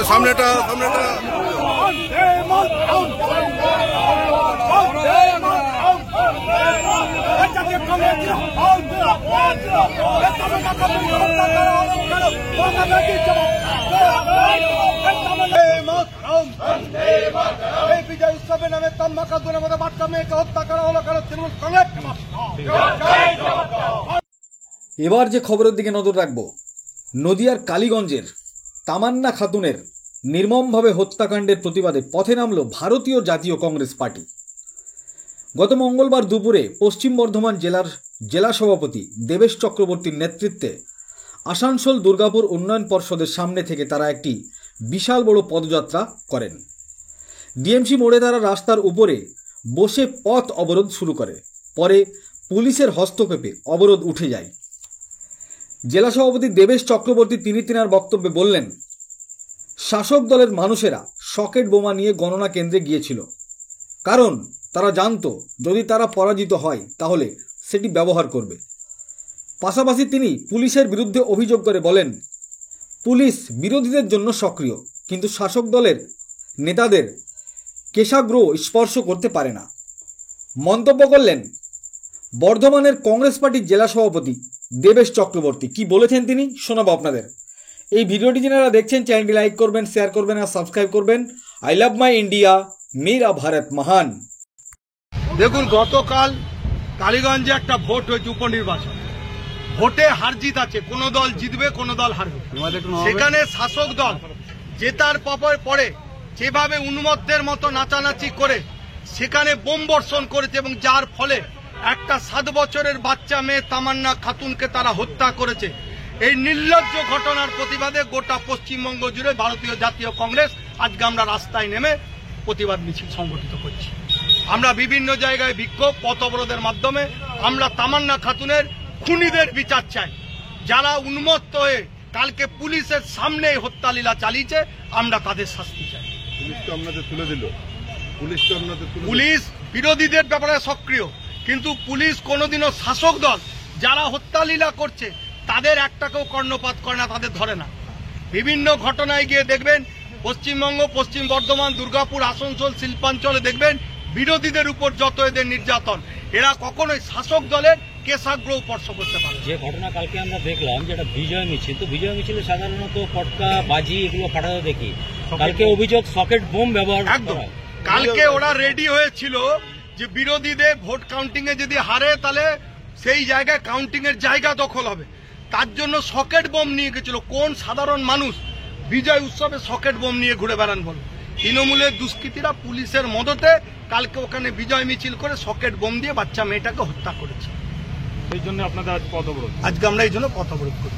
সামনেটা বিজয় উৎসবের নামে তাম্মা খাতুনের মধ্যে বাচ্চা মেয়েকে হত্যা করা হলো কারণ তৃণমূল কংগ্রেস। এবার যে খবরের দিকে নজর রাখব, নদিয়ার কালীগঞ্জের তামান্না খাতুনের নির্মমভাবে হত্যাকাণ্ডের প্রতিবাদে পথে নামল ভারতীয় জাতীয় কংগ্রেস পার্টি। গত মঙ্গলবার দুপুরে পশ্চিম বর্ধমান জেলার জেলা সভাপতি দেবেশ চক্রবর্তীর নেতৃত্বে আসানসোল দুর্গাপুর উন্নয়ন পর্ষদের সামনে থেকে তারা একটি বিশাল বড় পদযাত্রা করেন। ডিএমসি মোড়ে তারা রাস্তার উপরে বসে পথ অবরোধ শুরু করে। পরে পুলিশের হস্তক্ষেপে অবরোধ উঠে যায়। জেলা সভাপতি দেবেশ চক্রবর্তী তিনি তেনার বক্তব্যে বললেন, শাসক দলের মানুষেরা সকেট বোমা নিয়ে গণনা কেন্দ্রে গিয়েছিল, কারণ তারা জানত যদি তারা পরাজিত হয় তাহলে সেটি ব্যবহার করবে। পাশাপাশি তিনি পুলিশের বিরুদ্ধে অভিযোগ করে বলেন, পুলিশ বিরোধীদের জন্য সক্রিয়, কিন্তু শাসক দলের নেতাদের কেশাগ্র স্পর্শ করতে পারে না। মন্তব্য করলেন বর্ধমানের কংগ্রেস পার্টির জেলা সভাপতি দেবেশ চক্রবর্তী। কি বলেছেন তিনি শোনাবো আপনাদের। এই ভিডিওটি যারা দেখছেন চ্যানেলটি লাইক করবেন, শেয়ার করবেন আর সাবস্ক্রাইব করবেন। আই লাভ মাই ইন্ডিয়া, মেরা ভারত মহান। দেখুন, গতকাল কালীগঞ্জে একটা ভোট হয়েছে, উপনির্বাচন। ভোটে হার জিত আছে, কোন দল জিতবে কোন দল হারবে। সেখানে শাসক দল জেতার পরে যেভাবে উন্মত্তের মতো নাচানাচি করে সেখানে বোম বর্ষণ করেছে এবং যার ফলে একটা 7 বছরের বাচ্চা মেয়ে তামান্না খাতুনকে তারা হত্যা করেছে। এই নির্লজ্জ ঘটনার প্রতিবাদে গোটা পশ্চিমবঙ্গ জুড়ে ভারতীয় জাতীয় কংগ্রেস আজকে আমরা রাস্তায় নেমে প্রতিবাদ মিছিল সংগঠিত করছি। আমরা বিভিন্ন জায়গায় বিক্ষোভ পথ অবরোধের মাধ্যমে আমরা তামান্না খাতুনের খুনিদের বিচার চাই। যারা উন্মত্ত হয়ে কালকে পুলিশের সামনে হত্যালীলা চালিয়েছে, আমরা তাদের শাস্তি চাই। পুলিশ বিরোধীদের ব্যাপারে সক্রিয়, কিন্তু পুলিশ কোনোদিনও শাসক দল যারা হত্যালীলা করছে তাদের একটাকেও কর্ণপাত করে না, তাদের ধরে না। বিভিন্ন ঘটনায় গিয়ে দেখবেন পশ্চিমবঙ্গ, পশ্চিম বর্ধমান, দুর্গাপুর, আসানসোল, শিল্পাঞ্চলে দেখবেন বিরোধীদের উপর যত এদের নির্যাতন, এরা কখনোই শাসক দলের কেশাগ্র স্পর্শ করতে পারে। যে ঘটনা কালকে আমরা দেখলাম যেটা বিজয় মিছিল, তো বিজয় মিছিলে সাধারণত পটকা বাজি এগুলো ফাটাতে দেখি, কালকে অভিযোগ সকেট বোম ব্যবহার। একদম, কালকে ওরা রেডি হয়েছিল যে বিরোধীদের ভোট কাউন্টিং এ যদি হারে তাহলে সেই জায়গায় কাউন্টিং এর জায়গা দখল হবে, তার জন্য সকেট বোম নিয়ে গেছিল। কোন সাধারণ মানুষ বিজয় উৎসবে সকেট বোম নিয়ে ঘুরে বেড়ান বল? তৃণমূলের দুষ্কৃতীরা পুলিশের মদতে কালকে ওখানে বিজয় মিছিল করে সকেট বোম দিয়ে বাচ্চা মেয়েটাকে হত্যা করেছে। এই জন্য আপনাদের আজ পথ অবরোধ। আজকে আমরা এই জন্য পথ অবরোধ করছি।